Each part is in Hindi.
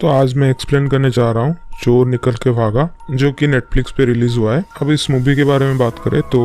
तो आज मैं एक्सप्लेन करने जा रहा हूँ चोर निकल के भागा, जो कि नेटफ्लिक्स पे रिलीज हुआ है। अब इस मूवी के बारे में बात करें तो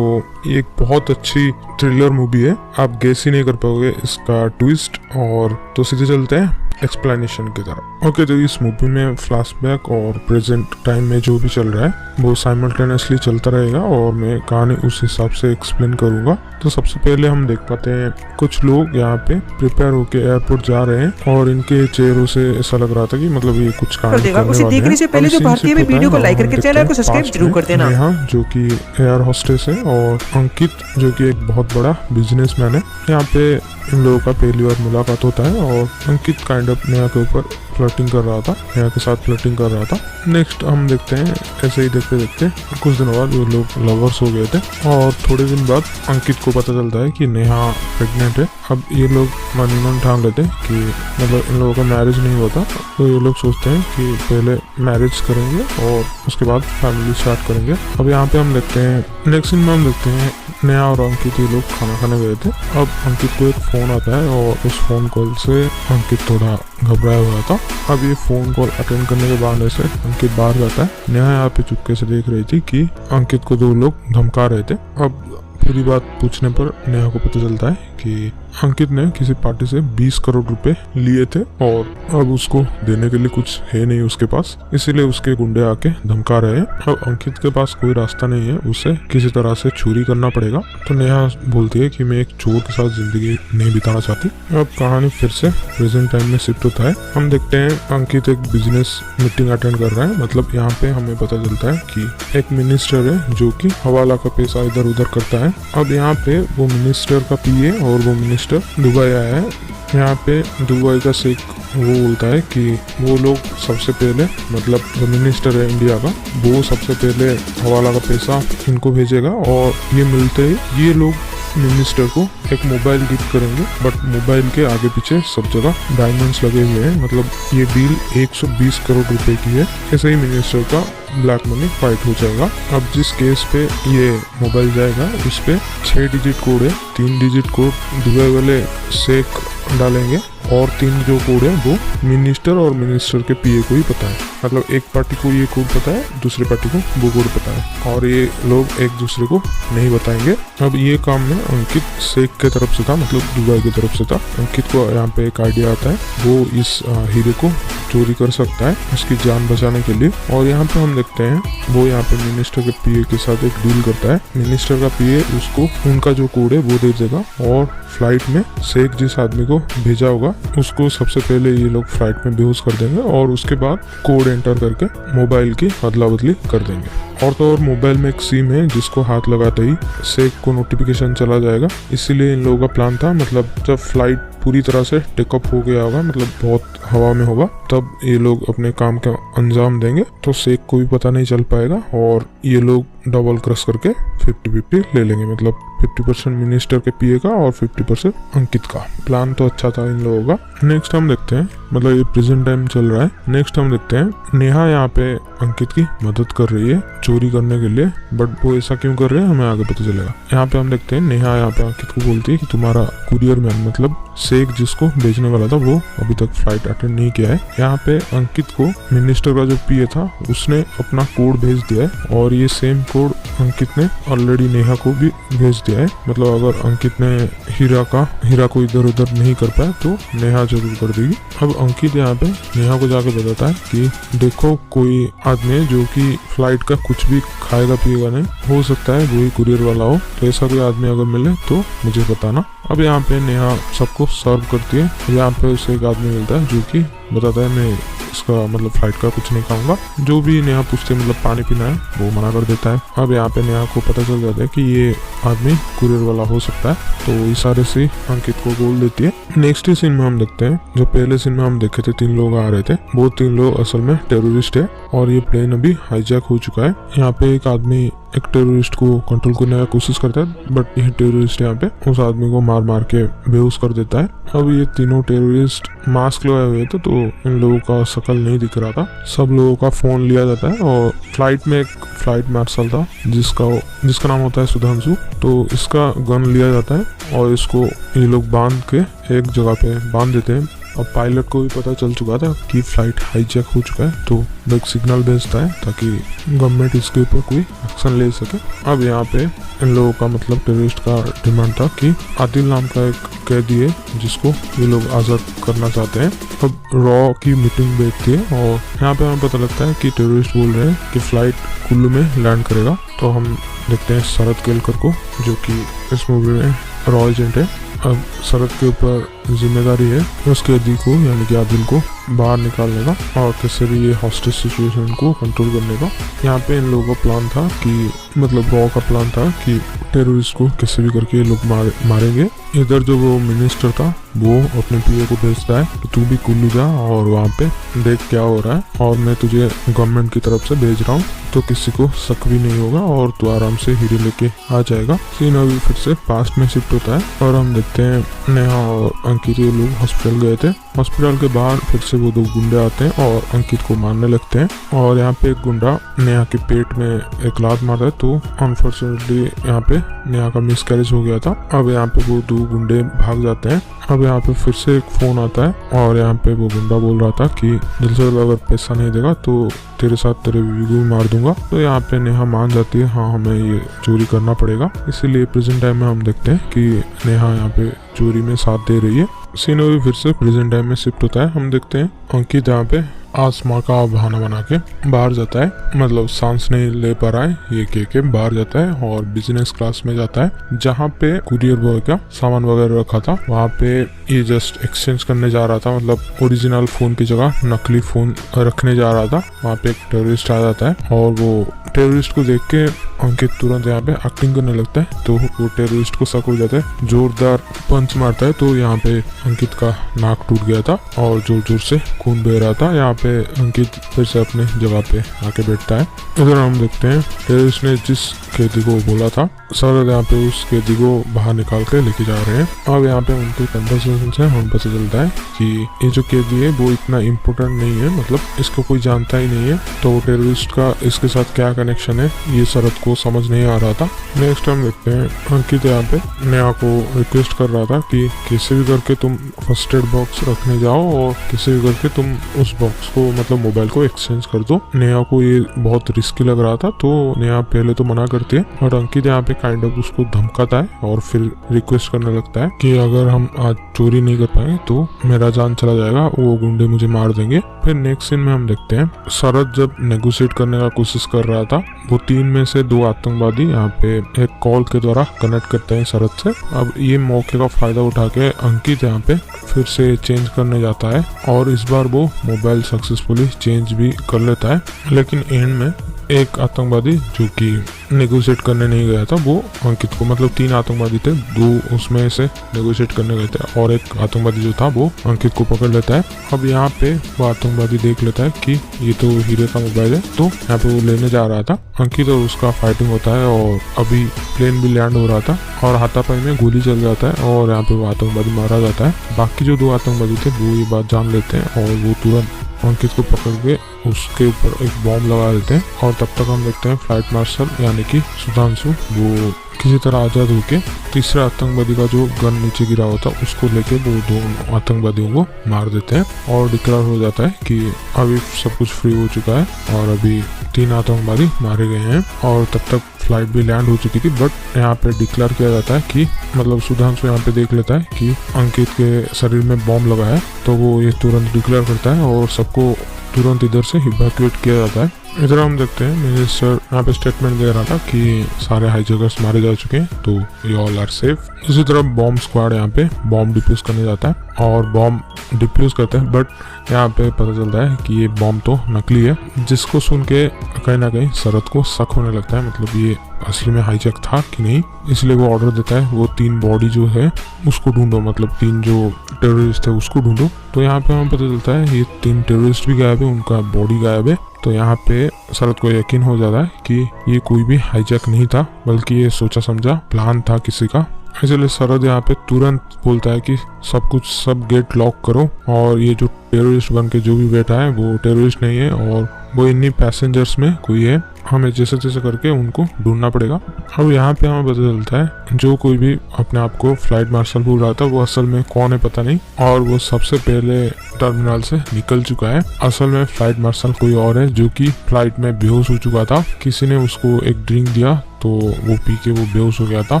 ये एक बहुत अच्छी थ्रिलर मूवी है। आप गेस ही नहीं कर पाओगे इसका ट्विस्ट। और तो सीधे चलते हैं एक्सप्लेनेशन की तरफ। ओके, तो इस मूवी में फ्लैशबैक और प्रेजेंट टाइम में जो भी चल रहा है वो साइमल्टेनियसली चलता रहेगा और मैं कहानी उस हिसाब से एक्सप्लेन करूंगा। तो सबसे पहले हम देख पाते हैं कुछ लोग यहाँ पे प्रिपेयर होके एयरपोर्ट जा रहे हैं और इनके चेहरों से ऐसा लग रहा था कि मतलब ये कुछ काम करने वाले हैं। देखने से पहले जो भारतीय में वीडियो को लाइक करके चैनल को सब्सक्राइब जरूर कर देना। नेहा जो कि एयर होस्टेस है और अंकित जो कि एक बहुत बड़ा बिजनेसमैन है। यहाँ पे इन लोगों का पहली बार मुलाकात होता है और अंकित काइंड ऑफ नेहा के ऊपर फ्लर्टिंग कर रहा था, नेहा के साथ फ्लर्टिंग कर रहा था। नेक्स्ट हम देखते हैं ऐसे ही देखते देखते कुछ दिनों बाद ये लोग लवर्स हो गए थे और थोड़े दिन बाद अंकित को पता चलता है कि नेहा प्रेग्नेंट है। अब ये लोग मन ठान लेते हैं कि मतलब इन लोगों का मैरिज नहीं होता, तो ये लोग सोचते हैं कि पहले मैरिज करेंगे और उसके बाद फैमिली स्टार्ट करेंगे। अब यहाँ पे हम देखते हैं नेक्स्ट सीन में हम देखते हैं नेहा और अंकित ये लोग खाना खाने गए थे। अब अंकित को एक फोन आता है और उस फोन कॉल से अंकित थोड़ा घबराया हुआ था। अब ये फोन कॉल अटेंड करने के बाद से अंकित बाहर जाता है। नेहा यहाँ पे चुपके से देख रही थी कि अंकित को दो लोग धमका रहे थे। अब पूरी बात पूछने पर नेहा को पता चलता है कि अंकित ने किसी पार्टी से 20 करोड़ रुपए लिए थे और अब उसको देने के लिए कुछ है नहीं उसके पास, इसीलिए उसके गुंडे आके धमका रहे हैं। अब अंकित के पास कोई रास्ता नहीं है, उसे किसी तरह से चोरी करना पड़ेगा। तो नेहा बोलती है कि मैं एक चोर के साथ जिंदगी नहीं बिताना चाहती। अब कहानी फिर से प्रेजेंट टाइम में शिफ्ट होता है। हम देखते हैं अंकित एक बिजनेस मीटिंग अटेंड कर रहा है। मतलब यहाँ पे हमें पता चलता है कि एक मिनिस्टर है जो कि हवाला का पैसा इधर उधर करता है। अब यहाँ पे वो मिनिस्टर का पीए और वो मिनिस्टर दुबई आया है। यहाँ पे दुबई का शेख वो बोलता है कि वो लोग सबसे पहले मतलब जो मिनिस्टर है इंडिया का, वो सबसे पहले हवाला का पैसा इनको भेजेगा और ये मिलते ही ये लोग मिनिस्टर को एक मोबाइल गिफ्ट करेंगे। बट मोबाइल के आगे पीछे सब जगह डायमंड्स लगे हुए हैं। मतलब ये डील 120 करोड़ रुपए की है। ऐसे ही मिनिस्टर का ब्लैक मनी फाइट हो जाएगा। अब जिस केस पे ये मोबाइल जाएगा उस पे 6 डिजिट कोड है। 3 डिजिट कोड दुबई वाले शेख डालेंगे और 3 जो कोड है वो मिनिस्टर और मिनिस्टर के पीए को ही पता है। मतलब एक पार्टी को ये कोड पता है, दूसरी पार्टी को वो कोड पता है और ये लोग एक दूसरे को नहीं बताएंगे। अब ये काम में अंकित शेख के तरफ से था, मतलब दुबई की तरफ से था। अंकित को यहाँ पे एक आइडिया आता है, वो इस हीरे को चोरी कर सकता है उसकी जान बचाने के लिए। और यहाँ पे हम देखते हैं वो यहाँ पे मिनिस्टर के पीए के साथ एक डील करता है। मिनिस्टर का पीए उसको उनका जो कोड है वो दे देगा और फ्लाइट में शेख जिस आदमी को भेजा होगा उसको सबसे पहले ये लोग फ्लाइट में बेहोश कर देंगे और उसके बाद कोड एंटर करके मोबाइल की अदला बदली कर देंगे। और तो और मोबाइल में एक सिम है जिसको हाथ लगाते ही शेख को नोटिफिकेशन चला जाएगा। इसीलिए इन लोगों का प्लान था, मतलब जब फ्लाइट पूरी तरह से टेकअप हो गया होगा, मतलब बहुत हवा में होगा, तब ये लोग अपने काम का अंजाम देंगे। तो शेख को भी पता नहीं चल पाएगा और ये लोग डबल क्रॉस करके 50-50 ले लेंगे। मतलब 50% मिनिस्टर के पीए का और 50% अंकित का। प्लान तो अच्छा था इन लोगों का। नेक्स्ट हम देखते हैं, मतलब ये प्रेजेंट टाइम चल रहा है। नेक्स्ट हम देखते हैं नेहा यहाँ पे अंकित की मदद कर रही है चोरी करने के लिए, बट वो ऐसा क्यों कर रहे हैं हमें आगे पता चलेगा। यहाँ पे हम देखते हैं नेहा यहाँ पे अंकित को बोलती है कि तुम्हारा कुरियर मैन मतलब शेख जिसको भेजने वाला था वो अभी तक फ्लाइट अटेंड नहीं किया है। यहाँ पे अंकित को मिनिस्टर का जो पीए था उसने अपना कोड भेज दिया है और ये सेम कोड अंकित ने ऑलरेडी नेहा को भी भेज दिया है। मतलब अगर अंकित ने हीरा को इधर उधर नहीं कर पाया तो नेहा जरूर कर देगी। अब अंकित यहाँ पे नेहा को जाके बताता है कि देखो कोई आदमी है जो कि फ्लाइट का कुछ भी खाएगा पिएगा नहीं, हो सकता है वही कुरियर वाला हो, तो ऐसा कोई आदमी अगर मिले तो मुझे बताना। अब यहाँ पे नेहा सबको सर्व करती है। यहाँ पे उसे एक आदमी मिलता है जो कि बताता है मैं इसका मतलब फ्लाइट का कुछ नहीं खाऊंगा। जो भी नेहा पूछते मतलब पानी पीना है वो मना कर देता है। अब यहाँ पे नेहा को पता चल जाता है कि ये आदमी कुरियर वाला हो सकता है, तो इशारे से अंकित को बोल देती है। नेक्स्ट सीन में हम देखते हैं, जो पहले सीन में हम देखे थे 3 लोग आ रहे थे, वो 3 लोग असल में टेररिस्ट है और ये प्लेन अभी हाईजैक हो चुका है। यहाँ पे एक आदमी एक टेररिस्ट को कंट्रोल करने की कोशिश करता है, बट ये टेररिस्ट यहाँ पे उस आदमी को मार मार के बेहोश कर देता है। अब ये तीनों टेररिस्ट मास्क लगाए हुए थे तो इन लोगों का शकल नहीं दिख रहा था। सब लोगों का फोन लिया जाता है और फ्लाइट में एक फ्लाइट मार्शल था जिसका नाम होता है सुधांशु, तो इसका गन लिया जाता है और इसको ये लोग बांध के एक जगह पे बांध देते हैं अब पायलट को भी पता चल चुका था कि फ्लाइट हाईजैक हो चुका है, तो वो एक सिग्नल भेजता है ताकि गवर्नमेंट इसके ऊपर कोई एक्शन ले सके। अब यहाँ पे इन लोगों का मतलब टेररिस्ट का डिमांड था कि आदिल नाम का एक कैदी है जिसको ये लोग आज़ाद करना चाहते हैं। अब रॉ की मीटिंग बैठती है और यहाँ पे हमें पता लगता है कि टेररिस्ट बोल रहे हैं कि फ्लाइट कुल्लू में लैंड करेगा। तो हम देखते हैं शरद केलकर को, जो कि इस मूवी में रॉ एजेंट है। अब शरद के ऊपर जिम्मेदारी है उस कैदी को यानी कि आदिल को बाहर निकालने का और कैसे भी ये हॉस्टेज सिचुएशन को कंट्रोल करने का। यहाँ पे इन लोगों का प्लान था कि मतलब रॉ का प्लान था कि टेररिस्ट को कैसे भी करके ये लोग मारेंगे। इधर जो वो मिनिस्टर था वो अपने पीए को भेजता है कि तू भी कुल्लू जा और वहाँ पे देख क्या हो रहा है और मैं तुझे गवर्नमेंट की तरफ से भेज रहा हूँ, तो किसी को शक भी नहीं होगा और तू आराम से हीरे लेके आ जाएगा। सीन अभी फिर से पास्ट में शिफ्ट होता है और हम देखते हैं नेहा और अंकित ये लोग हॉस्पिटल गए थे। हॉस्पिटल के बाहर फिर से वो दो गुंडे आते हैं और अंकित को मारने लगते हैं और यहाँ पे एक गुंडा नेहा के पेट में एक लात मारता है, तो अनफॉर्चुनेटली यहाँ पे नेहा का मिसकैरेज हो गया था। अब यहाँ पे वो दो गुंडे भाग जाते हैं। अब यहाँ पे फिर से एक फोन आता है और यहाँ पे वो गुंडा बोल रहा था कि दिलसर अगर पैसा नहीं देगा तो तेरे साथ तेरे बीवी को भी मार दूंगा। तो यहाँ पे नेहा मान जाती है हाँ हमें ये चोरी करना पड़ेगा। इसीलिए प्रेजेंट टाइम में हम देखते हैं कि नेहा यहाँ पे चोरी में साथ दे रही है। सीन भी फिर से प्रेजेंट टाइम में शिफ्ट होता है। हम देखते हैं अंकित यहाँ पे आसमां का बहाना बना के बाहर जाता है, मतलब सांस नहीं ले पा रहा है ये कह के बाहर जाता है और बिजनेस क्लास में जाता है जहाँ पे कुरियर बॉय का सामान वगैरह रखा था। वहाँ पे ये जस्ट एक्सचेंज करने जा रहा था, मतलब ओरिजिनल फोन की जगह नकली फोन रखने जा रहा था। वहाँ पे एक टेररिस्ट आ जाता है और वो टेररिस्ट को देख के अंकित तुरंत यहाँ पे एक्टिंग करने लगता है, तो वो टेररिस्ट को शक हो जाता है, जोरदार पंच मारता है। तो यहाँ पे अंकित का नाक टूट गया था और जोर जोर से खून बह रहा था। यहाँ पे अंकित फिर से अपने जगह पे आके बैठता है। इधर हम देखते हैं टेररिस्ट ने जिस कैदी को बोला था सर यहाँ पे उस कैदी को बाहर निकाल के लेके जा रहे हैं। अब यहाँ पे उनके कन्वर्सेशन से हमें पता चलता है कि ये जो कैदी है वो इतना इम्पोर्टेंट नहीं है, मतलब इसको कोई जानता ही नहीं है। तो टेररिस्ट का इसके साथ क्या कनेक्शन है ये शरद को समझ नहीं आ रहा था। नेक्स्ट हम देखते हैं अंकित यहाँ पे नेहा को रिक्वेस्ट कर रहा था कि किसी भी करके तुम फर्स्ट एड बॉक्स रखने जाओ और किसी भी करके तुम उस बॉक्स को मतलब मोबाइल को एक्सचेंज कर दो। नेहा को ये बहुत रिस्की लग रहा था, तो नेहा पहले तो मना करती है और अंकित यहाँ पे काइंड ऑफ उसको धमकाता है और फिर रिक्वेस्ट करने लगता है कि अगर हम आज चोरी नहीं कर पाएंगे तो मेरा जान चला जाएगा, वो गुंडे मुझे मार देंगे। फिर नेक्स्ट सीन में हम देखते हैं शरद जब नेगोशिएट करने का कोशिश कर रहा था, वो 3 में से 2 आतंकवादी यहाँ पे एक कॉल के द्वारा कनेक्ट करते हैं शरद से। अब ये मौके का फायदा उठा के अंकित यहाँ पे फिर से चेंज करने जाता है और इस बार वो मोबाइल सक्सेसफुली चेंज भी कर लेता है। लेकिन एंड में एक आतंकवादी जो कि नेगोशिएट करने नहीं गया था वो अंकित को, मतलब 3 आतंकवादी थे, 2 उसमें से नेगोशिएट करने गए थे और एक आतंकवादी जो था वो अंकित को पकड़ लेता है। अब यहाँ पे वो आतंकवादी देख लेता है कि ये तो हीरे का मोबाइल है, तो यहाँ पे वो लेने जा रहा था। अंकित और उसका फाइटिंग होता है और अभी प्लेन भी लैंड हो रहा था और हाथापाई में गोली चल जाता है और यहाँ पे वो आतंकवादी मारा जाता है। बाकी जो 2 आतंकवादी थे वो ये बात जान लेते हैं और वो तुरंत अंकित को पकड़ के उसके ऊपर एक बॉम्ब लगा देते हैं और तब तक हम देखते हैं फ्लाइट मार्शल यानी कि सुधांशु वो किसी तरह आज़ाद होके तीसरे आतंकवादी का जो गन नीचे गिरा होता है उसको लेके वो 2 आतंकवादियों को मार देते हैं और डिक्लेयर हो जाता है कि अभी सब कुछ फ्री हो चुका है और अभी 3 आतंकवादी मारे गए हैं। और तब तक फ्लाइट भी लैंड हो चुकी थी, बट यहाँ पे डिक्लेयर किया जाता है कि मतलब सुधांशु यहाँ पे देख लेता है कि अंकित के शरीर में बॉम्ब लगा है, तो वो ये तुरंत डिक्लेयर करता है और सबको तुरंत इधर से इवैक्यूएट किया जाता है। इधर हम देखते हैं मिनिस्टर यहाँ पे स्टेटमेंट दे रहा था कि सारे हाईजैकर्स मारे जा चुके हैं, तो ये ऑल आर सेफ। दूसरी तरफ बॉम्ब स्क्वाड यहाँ पे बॉम्ब डिफ्यूज करने जाता है और बॉम्ब डिफ्यूज करते हैं, बट यहाँ पे पता चलता है कि ये बॉम्ब तो नकली है, जिसको सुन के कहीं ना कहीं शरद को शक होने लगता है, मतलब ये असली में हाईजैक था कि नहीं। इसलिए वो ऑर्डर देता है वो 3 बॉडी जो है उसको ढूंढो, मतलब 3 जो टेररिस्ट थे उसको ढूंढो। तो यहाँ पे हमें पता चलता है ये 3 टेररिस्ट भी गायब है, उनका बॉडी गायब है। तो यहाँ पे शरद को यकीन हो जाता है कि ये कोई भी हाईजैक नहीं था, बल्कि ये सोचा समझा प्लान था किसी का। इसलिए शरद यहाँ पे तुरंत बोलता है कि सब गेट लॉक करो, और ये जो टेररिस्ट बन के जो भी बैठा है वो टेररिस्ट नहीं है और वो इन्हीं पैसेंजर्स में कोई है, हमें जैसे तैसे करके उनको ढूंढना पड़ेगा। अब यहाँ पे हमें पता चलता है जो कोई भी अपने आप को फ्लाइट मार्शल बोल रहा था वो असल में कौन है पता नहीं, और वो सबसे पहले टर्मिनल से निकल चुका है। असल में फ्लाइट मार्शल कोई और है जो कि फ्लाइट में बेहोश हो चुका था। किसी ने उसको एक ड्रिंक दिया तो वो पी के वो बेहोश हो गया था।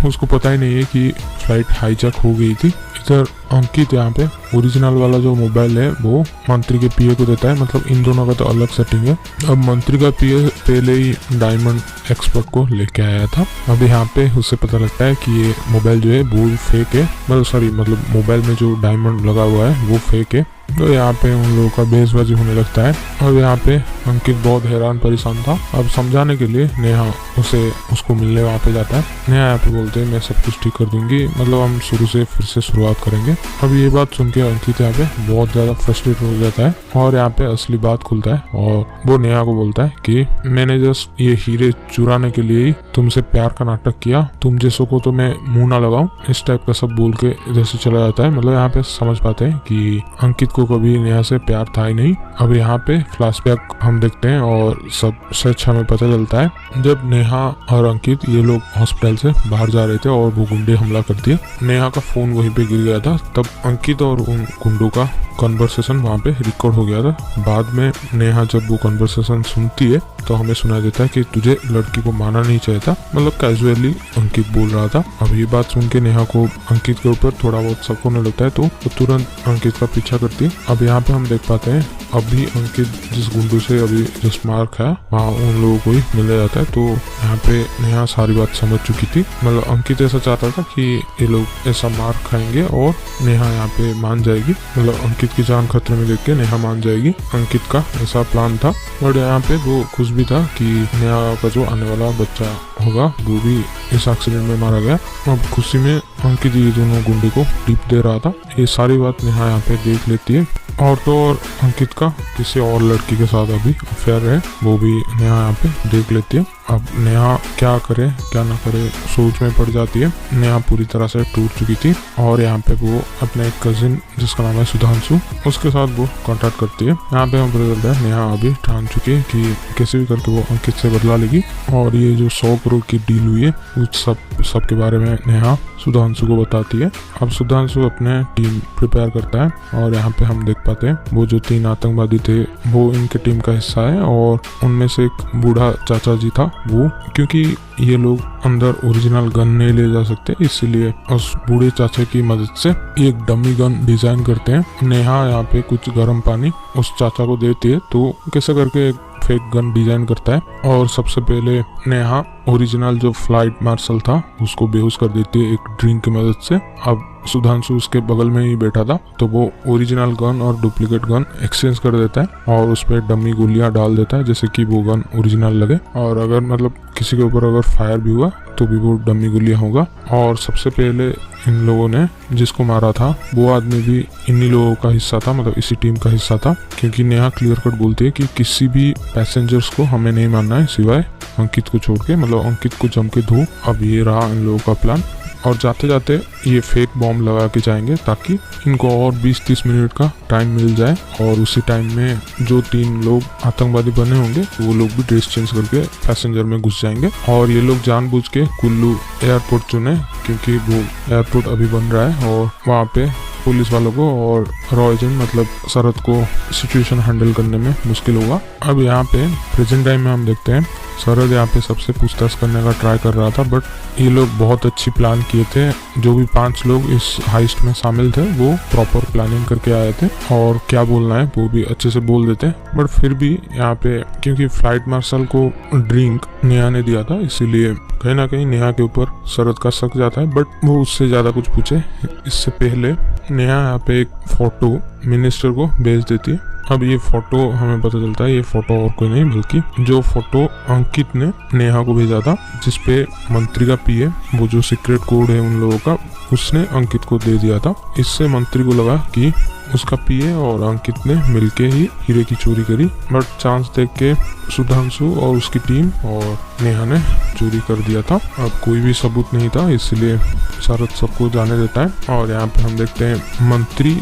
उसको पता ही नहीं है कि फ्लाइट हाईजैक हो गई थी। इधर अंकित यहाँ पे ओरिजिनल वाला जो मोबाइल है वो मंत्री के पीए को देता है, मतलब इन दोनों का तो अलग सेटिंग है। अब मंत्री का पीए पहले ही डायमंड एक्सपर्ट को लेके आया था। अब यहाँ पे उससे पता लगता है कि ये मोबाइल जो है वो फेक है, मतलब मोबाइल में जो डायमंड लगा हुआ है वो फेक है। तो यहाँ पे उन लोगों का बेसबाजी होने लगता है। और यहाँ पे अंकित बहुत हैरान परेशान था। अब समझाने के लिए नेहा उसको मिलने वहाँ पे जाता है। नेहा यहाँ पे बोलते हैं मैं सब कुछ ठीक कर दूंगी, मतलब हम शुरू से फिर से शुरुआत करेंगे। अब ये बात सुन के अंकित यहाँ पे बहुत ज्यादा फ्रस्ट्रेट हो जाता है और यहाँ पे असली बात खुलता है और वो नेहा को बोलता है कि मैंने जस्ट ये हीरे चुराने के लिए ही तुमसे प्यार का नाटक किया, तुम जैसों को तो मैं मुंह ना लगाऊं, इस टाइप का सब बोल के इधर से चला जाता है। मतलब यहाँ पे समझ पाते हैं कि अंकित को कभी नेहा से प्यार था ही नहीं। अब यहाँ पे फ्लैशबैक हम देखते हैं और सब सच हमें पता चलता है। जब नेहा और अंकित ये लोग हॉस्पिटल से बाहर जा रहे थे और वो गुंडे हमला कर दिए, नेहा का फोन वहीं पे गिर गया था। तब अंकित और उन गुंडों का कन्वर्सेशन वहाँ पे रिकॉर्ड हो गया था। बाद में नेहा जब वो कन्वर्सेशन सुनती है तो हमें सुना देता है कि तुझे लड़की को मारना नहीं चाहिए था, मतलब कैजुअली अंकित बोल रहा था। अब ये बात सुन के नेहा को अंकित के ऊपर थोड़ा बहुत शक होने लगता है तो वो तुरंत अंकित का पीछा करती है। अब यहाँ पे हम देख पाते हैं अभी अंकित जिस गुंडू से अभी जिस मार खाया वहाँ उन लोगों को ही मिला जाता है। तो यहाँ पे नेहा सारी बात समझ चुकी थी, मतलब अंकित ऐसा चाहता था कि ये लोग ऐसा मार खाएंगे और नेहा यहाँ पे मान जाएगी, मतलब अंकित की जान खतरे में देख के नेहा मान जाएगी। अंकित का ऐसा प्लान था। और यहाँ पे वो खुश भी था कि नेहा का जो आने वाला बच्चा होगा वो भी इस एक्सीडेंट में मारा गया। अब खुशी में अंकित ये दोनों गुंडे को टिप दे रहा था। ये सारी बात नेहा यहाँ पे देख लेती है। और तो और अंकित का किसी और लड़की के साथ अभी अफेयर है वो भी नेहा यहाँ पे देख लेती है। अब नेहा क्या करे क्या ना करे सोच में पड़ जाती है। नेहा पूरी तरह से टूट चुकी थी और यहाँ पे वो अपने एक कजिन जिसका नाम है सुधांशु उसके साथ वो कांटेक्ट करती है। यहाँ पे हम पता चलता है नेहा अभी ठान चुकी है कि कैसे भी करके वो अंकित से बदला लेगी और ये जो 100 करोड़ की डील हुई है उस सब के बारे में नेहा सुधांशु को बताती है। अब सुधांशु अपने टीम प्रिपेयर करता है और यहाँ पे हम देख पाते हैं वो जो 3 आतंकवादी थे वो इनके टीम का हिस्सा है और उनमें से एक बूढ़ा चाचा जी था वो, क्योंकि ये लोग अंदर ओरिजिनल गन नहीं ले जा सकते इसीलिए उस बूढ़े चाचा की मदद से एक डमी गन डिजाइन करते हैं। नेहा यहाँ पे कुछ गर्म पानी उस चाचा को देती है तो कैसे करके एक फेक गन डिजाइन करता है और सबसे पहले नेहा ओरिजिनल जो फ्लाइट मार्शल था उसको बेहोश कर देती है एक ड्रिंक की मदद से। अब सुधांशु उसके बगल में ही बैठा था तो वो ओरिजिनल गन और डुप्लीकेट गन एक्सचेंज कर देता है और उस पर डमी गोलियां डाल देता है जैसे कि वो गन ओरिजिनल लगे और अगर मतलब किसी के ऊपर अगर फायर भी हुआ तो भी वो डमी गोलियां होगा। और सबसे पहले इन लोगों ने जिसको मारा था वो आदमी भी इन्हीं लोगों का हिस्सा था, मतलब इसी टीम का हिस्सा था, क्योंकि नेहा क्लियर कट बोलती है कि किसी भी पैसेंजर्स को हमें नहीं मारना है सिवाय अंकित को छोड़ के, मतलब अंकित को जम के धो। अब ये रहा इन लोगों का प्लान और जाते जाते ये फेक बॉम्ब लगा के जाएंगे ताकि इनको और 20-30 मिनट का टाइम मिल जाए और उसी टाइम में जो 3 लोग आतंकवादी बने होंगे वो लोग भी ड्रेस चेंज करके पैसेंजर में घुस जाएंगे। और ये लोग जानबूझ के कुल्लू एयरपोर्ट चुने क्योंकि वो एयरपोर्ट अभी बन रहा है और वहाँ पे पुलिस वालों को और रॉ एजेंट मतलब शरद को सिचुएशन हैंडल करने में मुश्किल होगा। अब यहाँ पे प्रेजेंट टाइम में हम देखते हैं शरद यहाँ पे सबसे पूछताछ करने का ट्राई कर रहा था बट ये लोग बहुत अच्छी प्लान किए थे। जो भी 5 लोग इस हाइस्ट में शामिल थे वो प्रॉपर प्लानिंग करके आए थे और क्या बोलना है वो भी अच्छे से बोल देते हैं। बट फिर भी यहाँ पे क्योंकि फ्लाइट मार्शल को ड्रिंक नेहा ने दिया था इसीलिए कहीं ना कहीं नेहा के ऊपर शरद का शक जाता है बट वो उससे ज़्यादा कुछ पूछे इससे पहले नेहा यहाँ पे एक फोटो मिनिस्टर को भेज देती है। अब ये फोटो हमें पता चलता है ये फोटो और कोई नहीं बल्कि जो फोटो अंकित ने नेहा को भेजा था, जिसपे मंत्री का पीए, वो जो सीक्रेट कोड है उन लोगों का, उसने अंकित को दे दिया था। इससे मंत्री को लगा कि उसका पीए और अंकित ने मिलके ही हीरे की चोरी करी, बट चांस देख के सुधांशु और उसकी टीम और नेहा ने चोरी कर दिया था। अब कोई भी सबूत नहीं था, इसलिए शरद सबको जाने देता है। और यहाँ पे हम देखते हैं मंत्री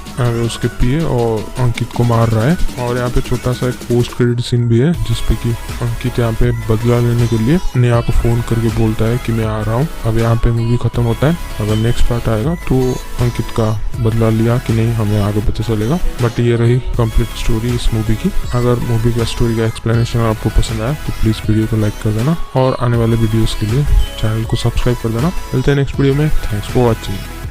उसके पीए और अंकित को मार रहा है। और यहाँ पे छोटा सा एक पोस्ट क्रेडिट सीन भी है, जिसपे कि अंकित यहाँ पे बदला लेने के लिए नेहा को फोन करके बोलता है कि मैं आ रहा हूँ। अब यहाँ पे मूवी खत्म होता है। अगर नेक्स्ट पार्ट आएगा तो अंकित का बदला लिया कि नहीं हमें आगे पता चलेगा। बट ये रही कंप्लीट स्टोरी इस मूवी की। अगर मूवी का स्टोरी का एक्सप्लेनेशन आपको पसंद आया तो प्लीज़ वीडियो को लाइक कर देना और आने वाले वीडियोस के लिए चैनल को सब्सक्राइब कर देना। मिलते हैं नेक्स्ट वीडियो में। Thanks for watching.